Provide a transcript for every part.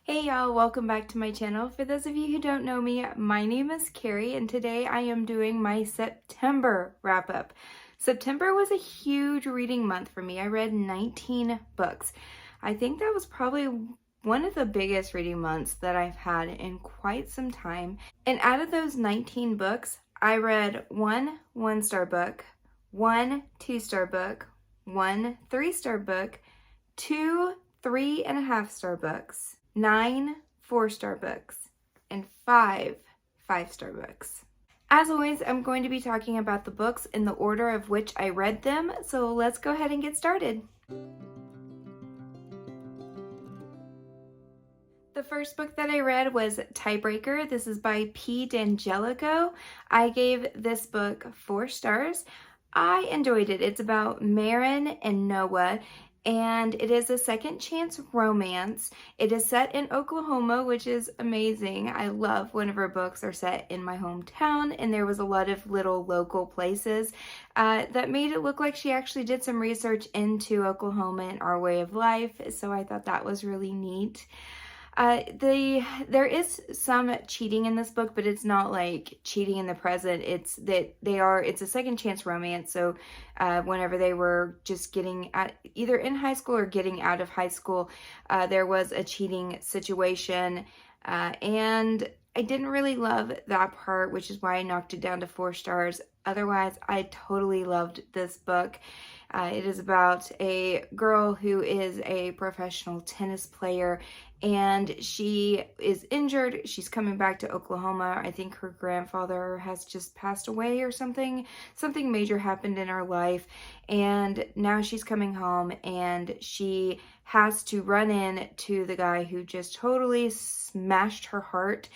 Hey y'all, welcome back to my channel. For those of you who don't know me, my name is Carrie and today I am doing my September wrap up. September was a huge reading month for me. I read 19 books. I think that was probably one of the biggest reading months that I've had in quite some time. And out of those 19 books, I read one 1-star book, one 2-star book, one 3-star book, two 3.5-star books, 9 4-star books, and 5 5-star books. As always, I'm going to be talking about the books in the order of which I read them, so let's go ahead and get started. The first book that I read was Tiebreaker. This is by P. D'Angelico. I gave this book 4 stars. I enjoyed it. It's about Marin and Noah, and it is a second chance romance. It is set in Oklahoma, which is amazing. I love whenever books are set in my hometown, and there was a lot of little local places that made it look like she actually did some research into Oklahoma and our way of life, so I thought that was really neat. There is some cheating in this book, but it's not like cheating in the present. It's that it's a second chance romance. So whenever they were just getting either in high school or getting out of high school, there was a cheating situation. And I didn't really love that part, which is why I knocked it down to 4 stars. Otherwise, I totally loved this book. It is about a girl who is a professional tennis player, and she is injured. She's coming back to Oklahoma. I think her grandfather has just passed away or something. Something major happened in her life, and now she's coming home, and she has to run in to the guy who just totally smashed her heart,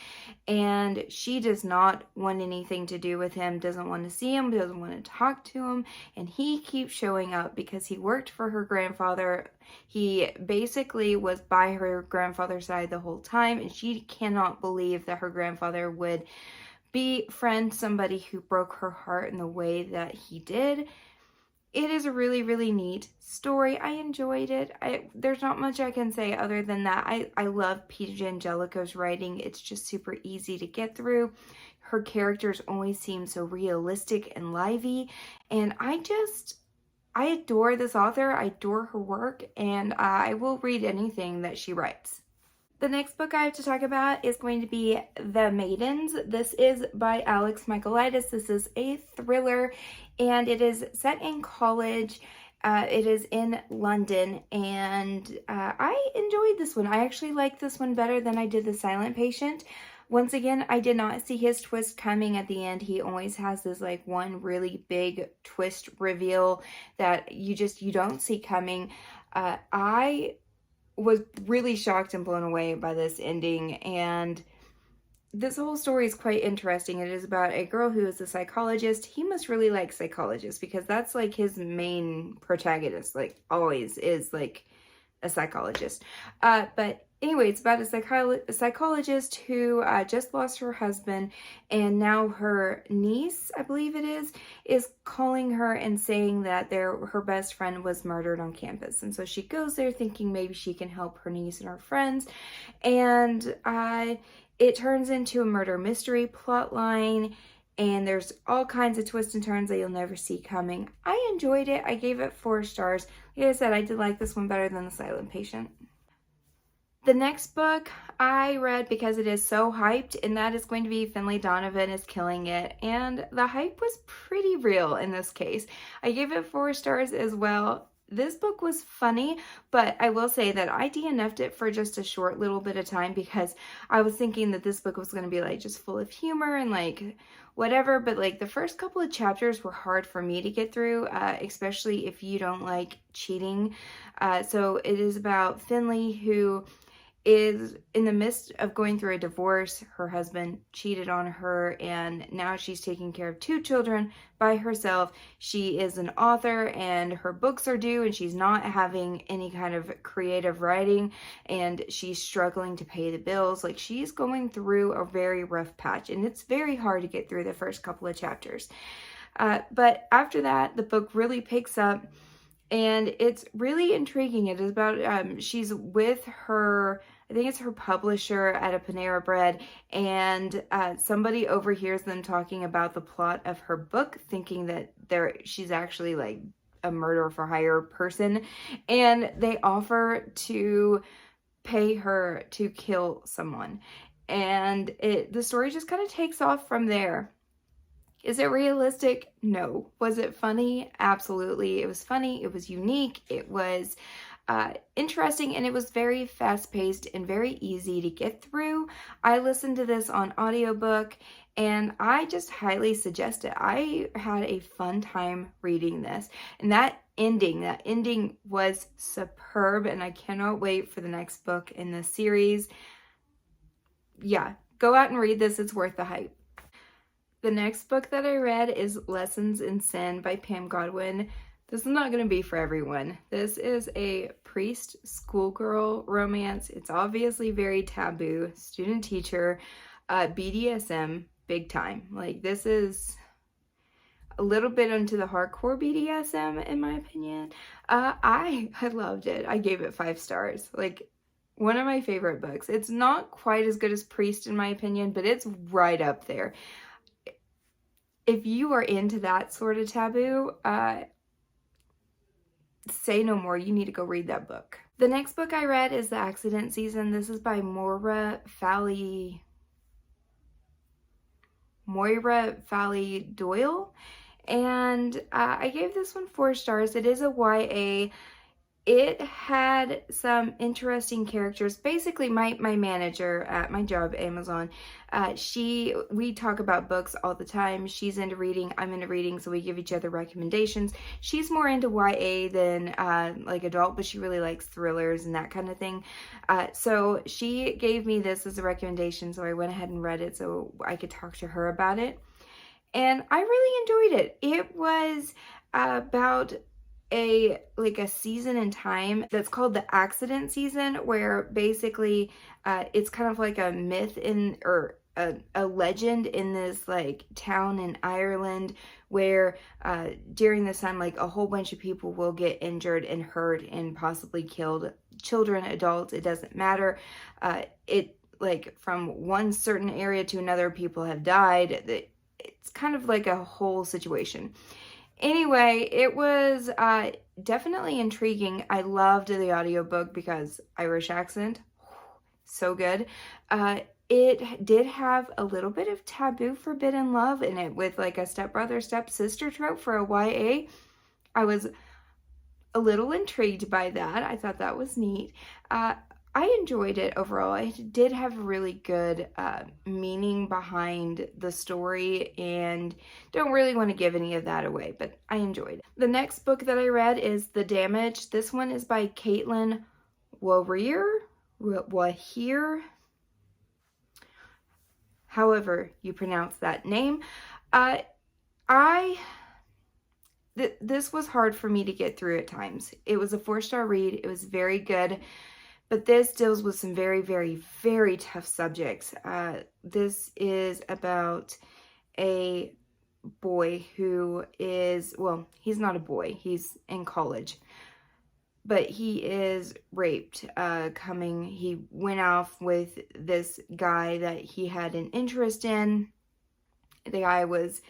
and she does not want anything to do with him, doesn't want to see him, doesn't want to talk to him, and he keeps showing up because he worked for her grandfather. He basically was by her grandfather's side the whole time, and she cannot believe that her grandfather would befriend somebody who broke her heart in the way that he did. It is a really, really neat story. I enjoyed it. There's not much I can say other than that. I love Peter D'Angelico's writing. It's just super easy to get through. Her characters always seem so realistic and lively. And I adore this author. I adore her work. And I will read anything that she writes. The next book I have to talk about is going to be The Maidens. This is by Alex Michaelides. This is a thriller, and it is set in college. It is in London, and I enjoyed this one. I actually like this one better than I did The Silent Patient. Once again, I did not see his twist coming at the end. He always has this like one really big twist reveal that you don't see coming. I was really shocked and blown away by this ending, and this whole story is quite interesting. It is about a girl who is a psychologist. He must really like psychologists because that's like his main protagonist, like always is like a psychologist. But anyway, it's about a psychologist who just lost her husband, and now her niece, I believe it is calling her and saying that her best friend was murdered on campus. And so she goes there thinking maybe she can help her niece and her friends. And it turns into a murder mystery plot line. And there's all kinds of twists and turns that you'll never see coming. I enjoyed it. I gave it 4 stars. Like I said, I did like this one better than The Silent Patient. The next book I read because it is so hyped, and that is going to be Finley Donovan is Killing It. And the hype was pretty real in this case. I gave it 4 stars as well. This book was funny, but I will say that I DNF'd it for just a short little bit of time because I was thinking that this book was going to be like just full of humor and like whatever, but like the first couple of chapters were hard for me to get through, especially if you don't like cheating. So it is about Finley, who is in the midst of going through a divorce. Her husband cheated on her, and now she's taking care of 2 children by herself. She is an author, and her books are due, and she's not having any kind of creative writing, and she's struggling to pay the bills. Like, she's going through a very rough patch, and it's very hard to get through the first couple of chapters. But after that, the book really picks up, and it's really intriguing. It is about, she's with her, I I think it's her publisher at a Panera Bread, and somebody overhears them talking about the plot of her book, thinking that she's actually like a murder for hire person, and they offer to pay her to kill someone. And the story just kind of takes off from there. Is it realistic? No. Was it funny? Absolutely. It was funny. It was unique. It was interesting, and it was very fast-paced and very easy to get through. I listened to this on audiobook, and I just highly suggest it. I had a fun time reading this, and that ending was superb, and I cannot wait for the next book in this series. Yeah, go out and read this. It's worth the hype. The next book that I read is Lessons in Sin by Pam Godwin. This is not going to be for everyone. This is a priest schoolgirl romance. It's obviously very taboo. Student teacher, BDSM, big time. Like, this is a little bit into the hardcore BDSM, in my opinion. I loved it. I gave it 5 stars. Like, one of my favorite books. It's not quite as good as Priest, in my opinion, but it's right up there. If you are into that sort of taboo, say no more. You need to go read that book. The next book I read is The Accident Season. This is by Moira Fowley Doyle. And I gave this one 4 stars. It is a YA. It had some interesting characters. Basically, my manager at my job, Amazon, we talk about books all the time. She's into reading, I'm into reading, so we give each other recommendations. She's more into YA than like adult, but she really likes thrillers and that kind of thing. So she gave me this as a recommendation, so I went ahead and read it so I could talk to her about it. And I really enjoyed it. It was about a season in time that's called the Accident Season, where basically it's kind of like a myth or a legend in this like town in Ireland where during this time like a whole bunch of people will get injured and hurt and possibly killed. Children, adults, it doesn't matter. It like from one certain area to another, people have died. It's kind of like a whole situation. Anyway, it was definitely intriguing. I loved the audiobook because Irish accent, so good. It did have a little bit of taboo forbidden love in it with like a stepbrother, stepsister trope for a YA. I was a little intrigued by that. I thought that was neat. I enjoyed it overall. It did have really good meaning behind the story, and don't really want to give any of that away, but I enjoyed it. The next book that I read is The Damage. This one is by Caitlin Wahir. However you pronounce that name. This was hard for me to get through at times. It was a 4-star read. It was very good. But this deals with some very, very, very tough subjects. This is about a boy who is, well, he's not a boy. He's in college. But he is raped. He went off with this guy that he had an interest in. The guy was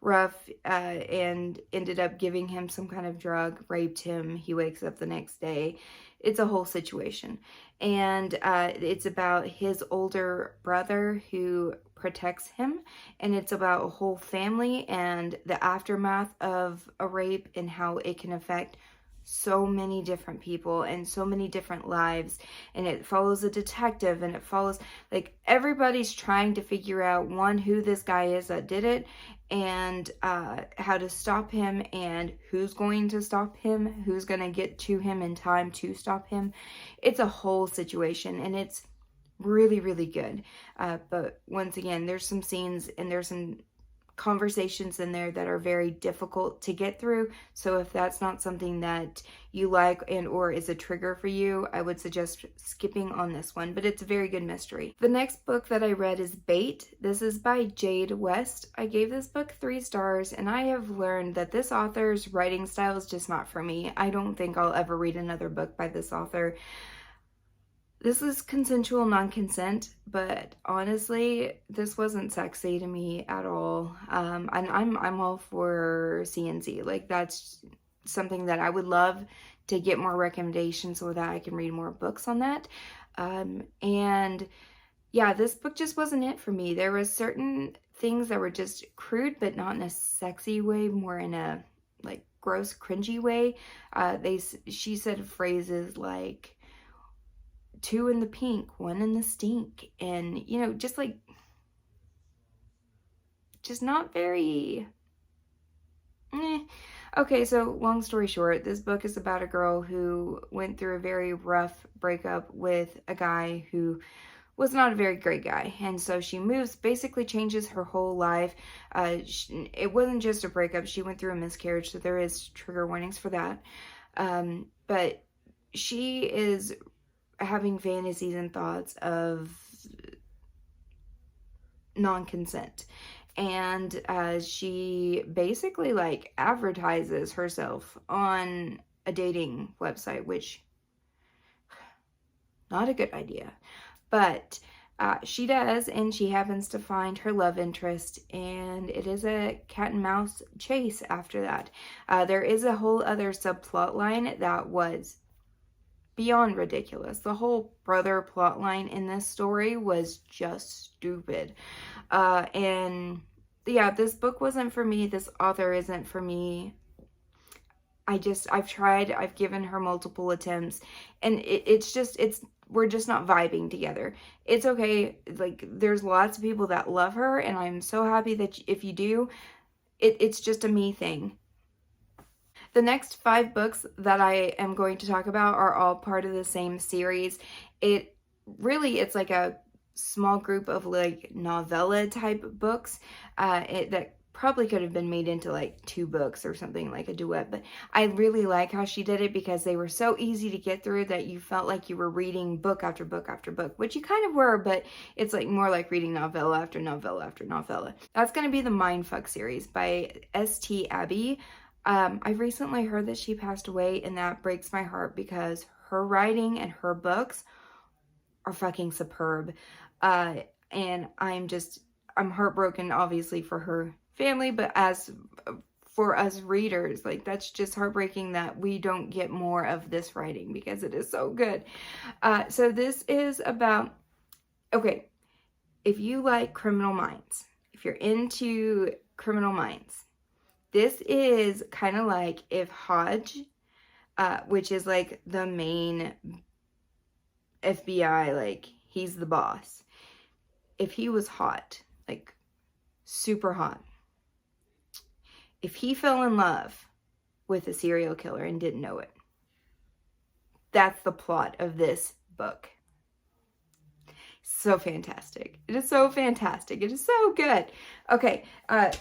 rough and ended up giving him some kind of drug, raped him. He wakes up the next day. It's a whole situation. And it's about his older brother who protects him. And it's about a whole family and the aftermath of a rape and how it can affect so many different people and so many different lives. And it follows a detective, and it follows like everybody's trying to figure out, one, who this guy is that did it, and how to stop him, and who's going to stop him, who's going to get to him in time to stop him. It's a whole situation, and it's really, really good. But once again, there's some scenes and there's some conversations in there that are very difficult to get through. So if that's not something that you like and or is a trigger for you, I would suggest skipping on this one, but it's a very good mystery. The next book that I read is Bait. This is by Jade West. I gave this book 3 stars, and I have learned that this author's writing style is just not for me. I don't think I'll ever read another book by this author. This is consensual non-consent, but honestly, this wasn't sexy to me at all. And I'm all for CNC. Like, that's something that I would love to get more recommendations so that I can read more books on that. And yeah, this book just wasn't it for me. There was certain things that were just crude, but not in a sexy way, more in a like gross, cringy way. She said phrases like, two in the pink, one in the stink. And, you know, just like, just not very, eh. Okay, so long story short, this book is about a girl who went through a very rough breakup with a guy who was not a very great guy. And so she moves, basically changes her whole life. It wasn't just a breakup. She went through a miscarriage, so there is trigger warnings for that. But she is having fantasies and thoughts of non-consent, and she basically like advertises herself on a dating website, which not a good idea, but she does, and she happens to find her love interest, and it is a cat and mouse chase after that. There is a whole other subplot line that was beyond ridiculous. The whole brother plot line in this story was just stupid. And yeah, this book wasn't for me. This author isn't for me. I've tried, I've given her multiple attempts, and we're just not vibing together. It's okay. Like, there's lots of people that love her, and I'm so happy that if you do, it's just a me thing. The next 5 books that I am going to talk about are all part of the same series. It's like a small group of like novella type books that probably could have been made into like 2 books or something, like a duet. But I really like how she did it because they were so easy to get through that you felt like you were reading book after book after book, which you kind of were, but it's like more like reading novella after novella after novella. That's going to be the Mindfuck series by S.T. Abbey. I recently heard that she passed away, and that breaks my heart because her writing and her books are fucking superb. And I'm heartbroken, obviously, for her family, but as for us readers, like, that's just heartbreaking that we don't get more of this writing because it is so good. So this is about, okay, if you like Criminal Minds, if you're into Criminal Minds, this is kind of like if Hodge, which is like the main FBI, like he's the boss. If he was hot, like super hot, if he fell in love with a serial killer and didn't know it, that's the plot of this book. So fantastic. It is so fantastic. It is so good. Okay,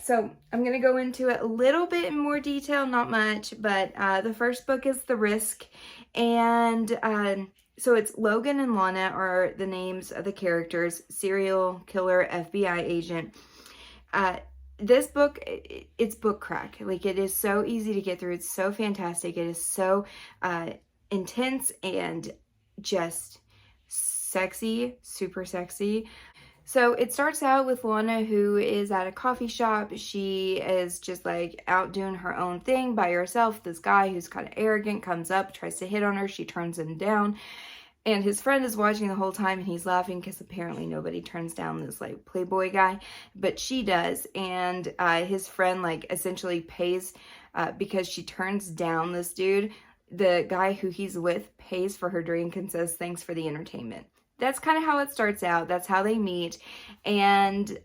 so I'm going to go into it a little bit in more detail, not much, but the first book is The Risk, and so it's Logan and Lana are the names of the characters, serial killer, FBI agent. This book, it's book crack. Like, it is so easy to get through. It's so fantastic. It is so intense and just sexy, super sexy. So it starts out with Lana, who is at a coffee shop. She is just like out doing her own thing by herself. This guy who's kind of arrogant comes up, tries to hit on her. She turns him down. And his friend is watching the whole time, and he's laughing because apparently nobody turns down this like playboy guy, but she does. And his friend like essentially pays because she turns down this dude. The guy who he's with pays for her drink and says thanks for the entertainment. That's kind of how it starts out. That's how they meet, and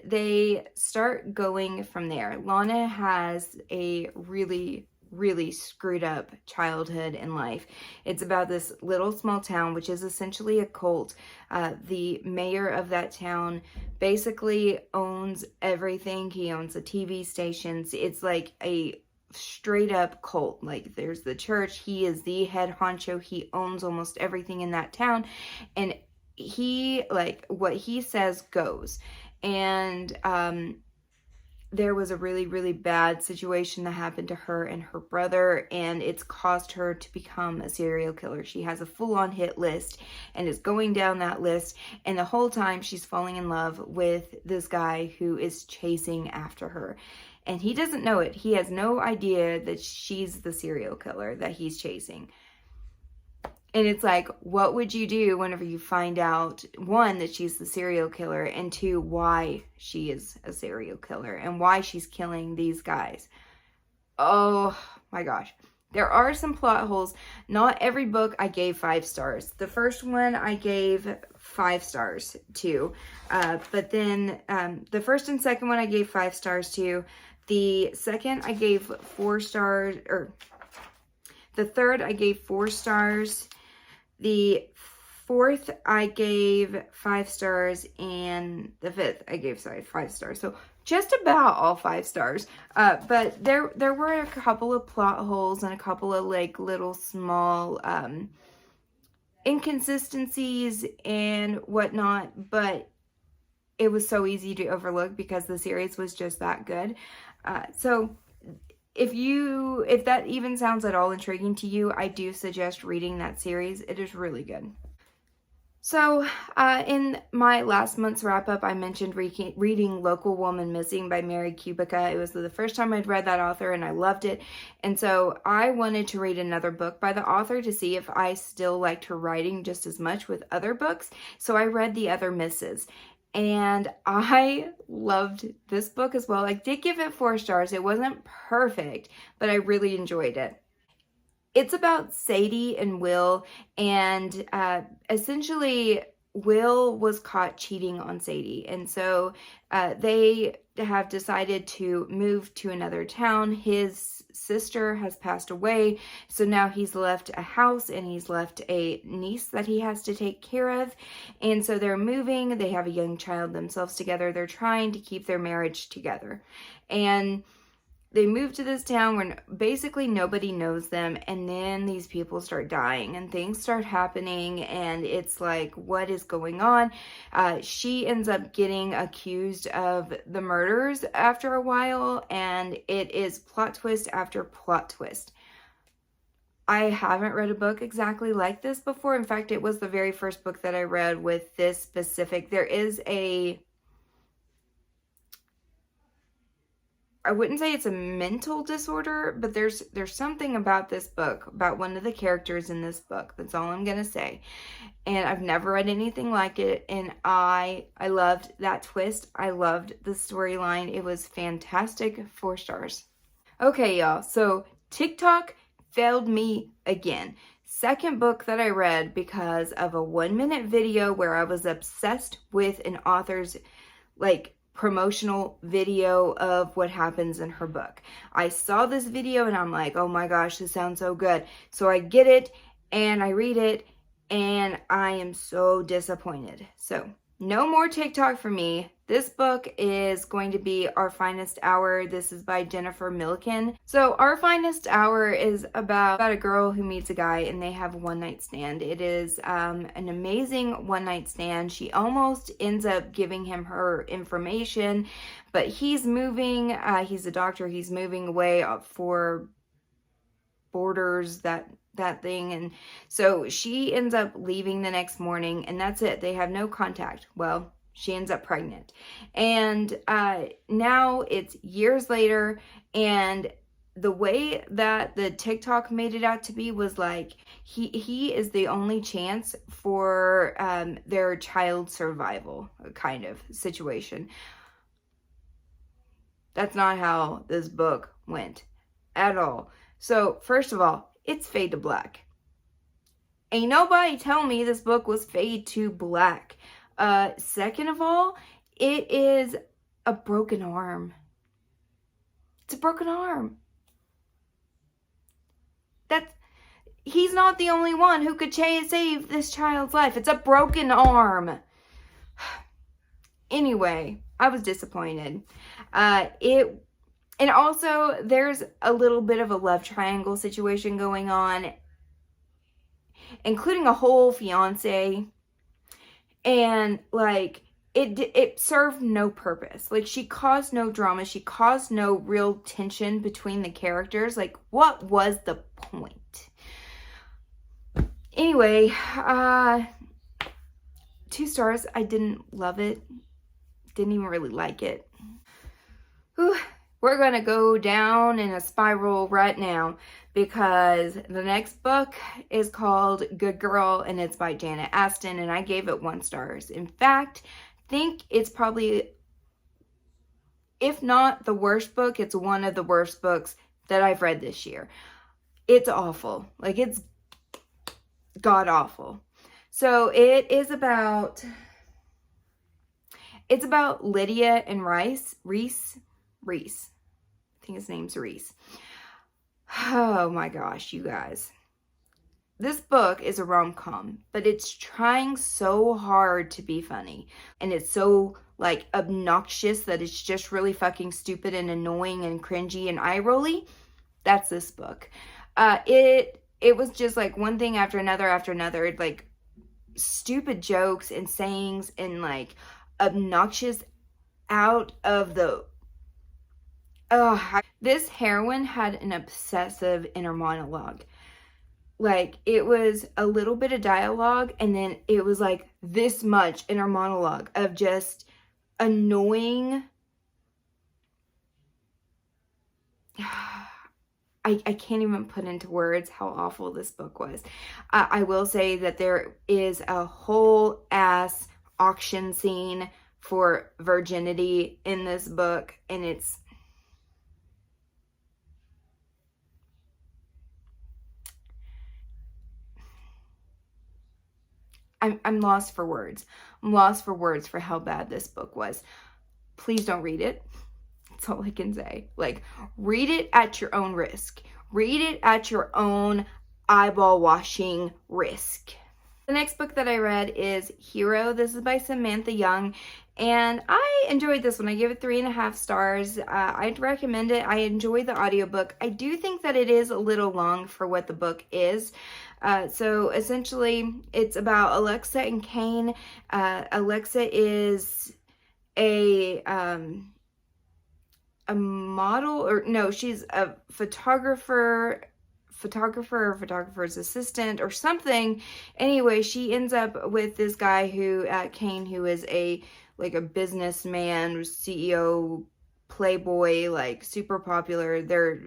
they start going from there. Lana has a really screwed up childhood and life. It's about this little small town, which is essentially a cult. The mayor of that town basically owns everything. He owns the TV stations. It's like a straight up cult. Like, there's the church. He is the head honcho. He owns almost everything in that town, and he, like, what he says goes. And there was a really, really bad situation that happened to her and her brother, and it's caused her to become a serial killer. She has a full-on hit list and is going down that list, and the whole time she's falling in love with this guy who is chasing after her. And he doesn't know it. He has no idea that she's the serial killer that he's chasing. And it's like, what would you do whenever you find out, one, that she's the serial killer, and two, why she is a serial killer and why she's killing these guys? Oh my gosh. There are some plot holes. Not every book I gave 5 stars. The first one I gave 5 stars to. But then the first and second one I gave 5 stars to. The second I gave 4 stars, or the third I gave 4 stars. The fourth I gave 5 stars, and the fifth I gave 5 stars. So just about all 5 stars. But there were a couple of plot holes and a couple of like little small inconsistencies and whatnot, but it was so easy to overlook because the series was just that good. So if that even sounds at all intriguing to you, I do suggest reading that series. It is really good. So, in my last month's wrap-up, I mentioned reading Local Woman Missing by Mary Kubica. It was the first time I'd read that author, and I loved it. And so I wanted to read another book by the author to see if I still liked her writing just as much with other books. So I read The Other Misses. And I loved this book as well. I did give it 4 stars. It wasn't perfect, but I really enjoyed it. It's about Sadie and Will, and essentially Will was caught cheating on Sadie, and so they have decided to move to another town. His sister has passed away, so now he's left a house and he's left a niece that he has to take care of, and so they're moving. They have a young child themselves together. They're trying to keep their marriage together, and they move to this town where basically nobody knows them, and then these people start dying and things start happening, and it's like, what is going on? She ends up getting accused of the murders after a while, and it is plot twist after plot twist. I haven't read a book exactly like this before. In fact, it was the very first book that I read with this specific. There is I wouldn't say it's a mental disorder, but there's something about this book, about one of the characters in this book. That's all I'm going to say. And I've never read anything like it, and I loved that twist. I loved the storyline. It was fantastic. 4 stars. Okay, y'all. So TikTok failed me again. Second book that I read because of a 1-minute video where I was obsessed with an author's promotional video of what happens in her book. I saw this video and I'm like, oh my gosh, this sounds so good. So I get it and I read it and I am so disappointed. So no more TikTok for me. This book is going to be Our Finest Hour. This is by Jennifer Milliken. So Our Finest Hour is about a girl who meets a guy and they have a one-night stand. It is an amazing one-night stand. She almost ends up giving him her information, but he's moving. He's a doctor. He's moving away for borders, that thing, and so she ends up leaving the next morning, and that's it. They have no contact. Well, she ends up pregnant, and now it's years later, and the way that the TikTok made it out to be was like he is the only chance for their child survival kind of situation. That's not how this book went at all. So first of all, it's fade to black. Ain't nobody tell me this book was fade to black. Second of all, it is a broken arm. It's a broken arm. He's not the only one who could save this child's life. It's a broken arm. Anyway, I was disappointed. And also, there's a little bit of a love triangle situation going on, including a whole fiance. And, it served no purpose. Like, she caused no drama. She caused no real tension between the characters. Like, what was the point? Anyway, 2 stars. I didn't love it. Didn't even really like it. Whew. We're going to go down in a spiral right now because the next book is called Good Girl and it's by Janet Aston, and I gave it 1 star. In fact, I think it's probably, if not the worst book, it's one of the worst books that I've read this year. It's awful. Like, it's god awful. So it is about, it's about Lydia and Reese. I think his name's Reese. Oh my gosh, you guys. This book is a rom-com, but it's trying so hard to be funny. And it's so, like, obnoxious that it's just really fucking stupid and annoying and cringy and eye-rolly. That's this book. It was just, like, one thing after another, like, stupid jokes and sayings and, like, obnoxious out of the... This heroine had an obsessive inner monologue. Like, it was a little bit of dialogue, and then it was like this much inner monologue of just annoying. I can't even put into words how awful this book was. I will say that there is a whole ass auction scene for virginity in this book, and it's... I'm lost for words. I'm lost for words for how bad this book was. Please don't read it. That's all I can say. Like, read it at your own risk. Read it at your own eyeball washing risk. The next book that I read is Hero. This is by Samantha Young, and I enjoyed this one. I gave it 3.5 stars. I'd recommend it. I enjoy the audiobook. I do think that it is a little long for what the book is. So essentially, it's about Alexa and Kane. Alexa is a model, or no, she's a photographer's assistant or something. Anyway, she ends up with this guy who, Kane, who is a businessman, CEO, playboy, like super popular. They're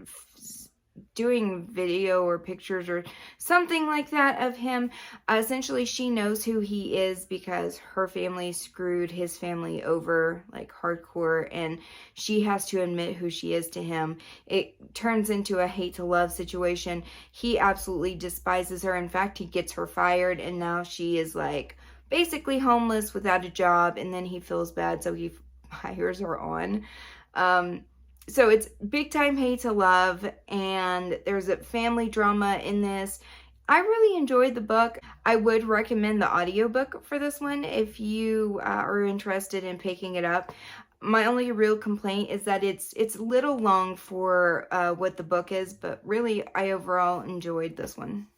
doing video or pictures or something like that of him. Essentially, she knows who he is because her family screwed his family over like hardcore, and she has to admit who she is to him. It turns into a hate to love situation. He absolutely despises her. In fact, he gets her fired, and now she is like basically homeless without a job, and then he feels bad, so he hires her on. So it's big time hate to love, and there's a family drama in this. I really enjoyed the book. I would recommend the audiobook for this one if you are interested in picking it up. My only real complaint is that it's a little long for what the book is, but really I overall enjoyed this one.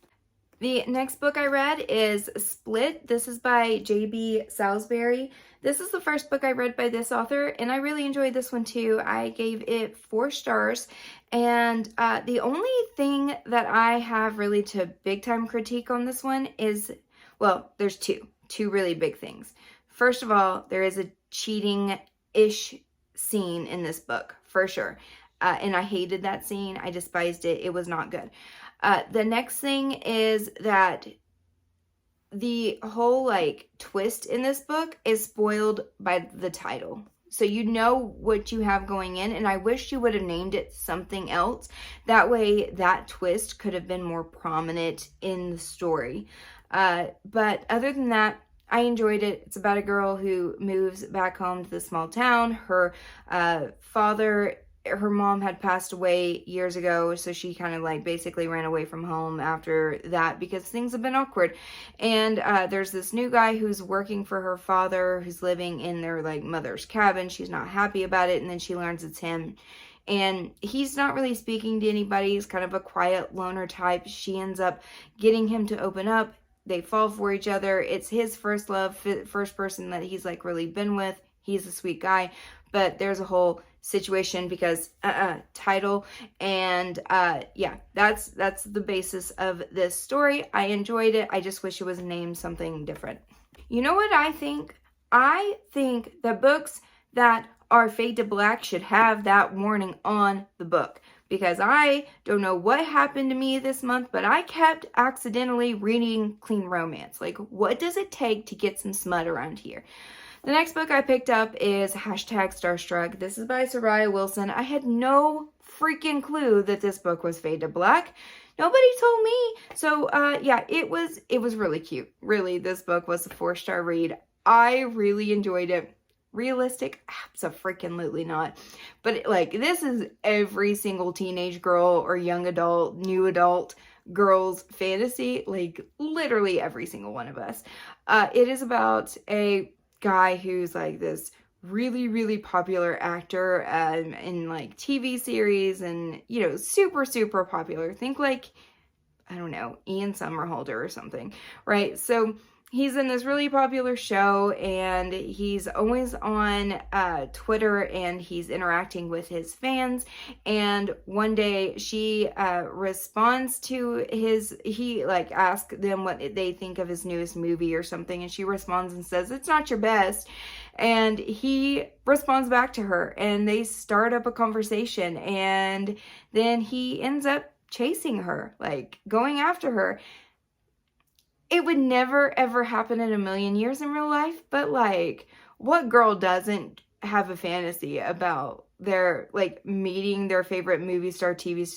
The next book I read is Split. This is by J.B. Salisbury. This is the first book I read by this author, and I really enjoyed this one too. I gave it 4 stars, and the only thing that I have really to big time critique on this one is, well, there's two really big things. First of all, there is a cheating-ish scene in this book, for sure. And I hated that scene. I despised it. It was not good. The next thing is that the whole like twist in this book is spoiled by the title. So you know what you have going in, and I wish you would have named it something else. That way that twist could have been more prominent in the story. But other than that, I enjoyed it. It's about a girl who moves back home to the small town. Her mom had passed away years ago, so she kind of like basically ran away from home after that because things have been awkward. And there's this new guy who's working for her father, who's living in their like mother's cabin. She's not happy about it, and then she learns it's him. And he's not really speaking to anybody. He's kind of a quiet loner type. She ends up getting him to open up. they fall for each other. It's his first love, first person that he's like really been with. He's a sweet guy, but there's a whole situation because title, and yeah, that's the basis of this story. I enjoyed it. I just wish it was named something different. You know what I think? I think that books that are fade to black should have that warning on the book, because I don't know what happened to me this month, but I kept accidentally reading clean romance. Like, what does it take to get some smut around here? The next book I picked up is #Starstruck. This is by Soraya Wilson. I had no freaking clue that this book was fade to black. Nobody told me. So yeah, it was really cute. Really, this book was a 4-star read. I really enjoyed it. Realistic? Abso-freaking-lutely not. But like, this is every single teenage girl or young adult, new adult girl's fantasy. Like, literally every single one of us. It is about a guy who's like this really, really popular actor in like TV series, and, you know, super, super popular. Think like, I don't know, Ian Somerhalder or something, right? So he's in this really popular show, and he's always on Twitter, and he's interacting with his fans. And one day she responds to he like asks them what they think of his newest movie or something, and she responds and says, "It's not your best." And he responds back to her, and they start up a conversation, and then he ends up chasing her, like going after her. It would never ever happen in a million years in real life, but like, what girl doesn't have a fantasy about their like meeting their favorite movie star, TV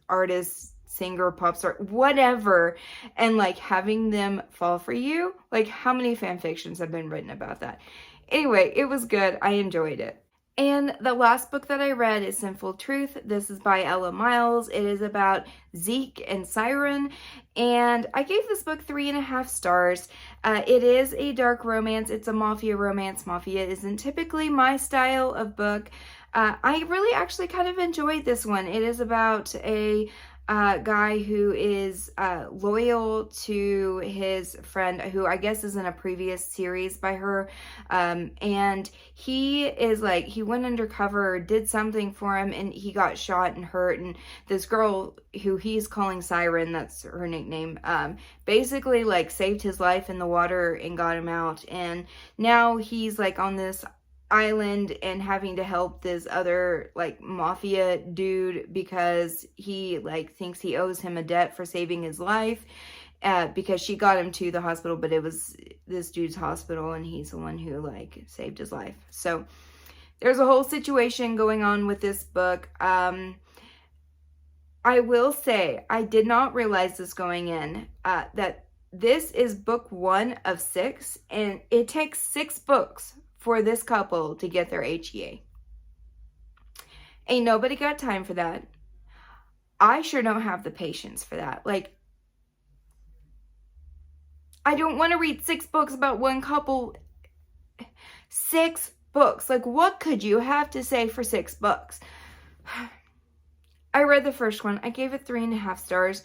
artist, singer, pop star, whatever, and like having them fall for you? Like, how many fan fictions have been written about that? Anyway, it was good. I enjoyed it. And the last book that I read is Sinful Truth. This is by Ella Miles. It is about Zeke and Siren, and I gave this book 3.5 stars. It is a dark romance. It's a mafia romance. Mafia isn't typically my style of book. I really actually kind of enjoyed this one. It is about a guy who is loyal to his friend, who I guess is in a previous series by her, and he is like, he went undercover, did something for him, and he got shot and hurt, and this girl who he's calling Siren, that's her nickname, basically like saved his life in the water and got him out, and now he's like on this island and having to help this other like mafia dude because he like thinks he owes him a debt for saving his life, because she got him to the hospital, but it was this dude's hospital, and he's the one who like saved his life. So there's a whole situation going on with this book. I will say, I did not realize this going in, that this is book 1 of 6, and it takes 6 books for this couple to get their HEA. Ain't nobody got time for that. I sure don't have the patience for that. Like, I don't want to read 6 books about one couple. 6 books. Like, what could you have to say for 6 books? I read the first one. I gave it 3.5 stars.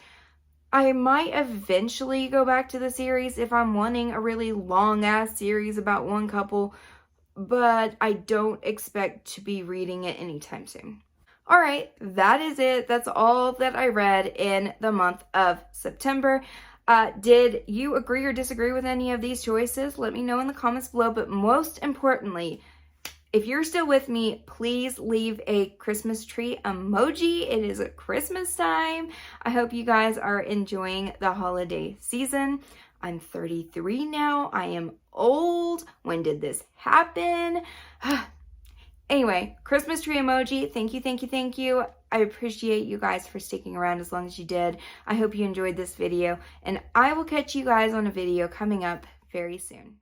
I might eventually go back to the series if I'm wanting a really long-ass series about one couple, but I don't expect to be reading it anytime soon. All right, that is it. That's all that I read in the month of September. Did you agree or disagree with any of these choices? Let me know in the comments below, but most importantly, if you're still with me, please leave a Christmas tree emoji. It is Christmas time. I hope you guys are enjoying the holiday season. I'm 33 now. I am old. When did this happen? Anyway, Christmas tree emoji. Thank you, thank you, thank you. I appreciate you guys for sticking around as long as you did. I hope you enjoyed this video, and I will catch you guys on a video coming up very soon.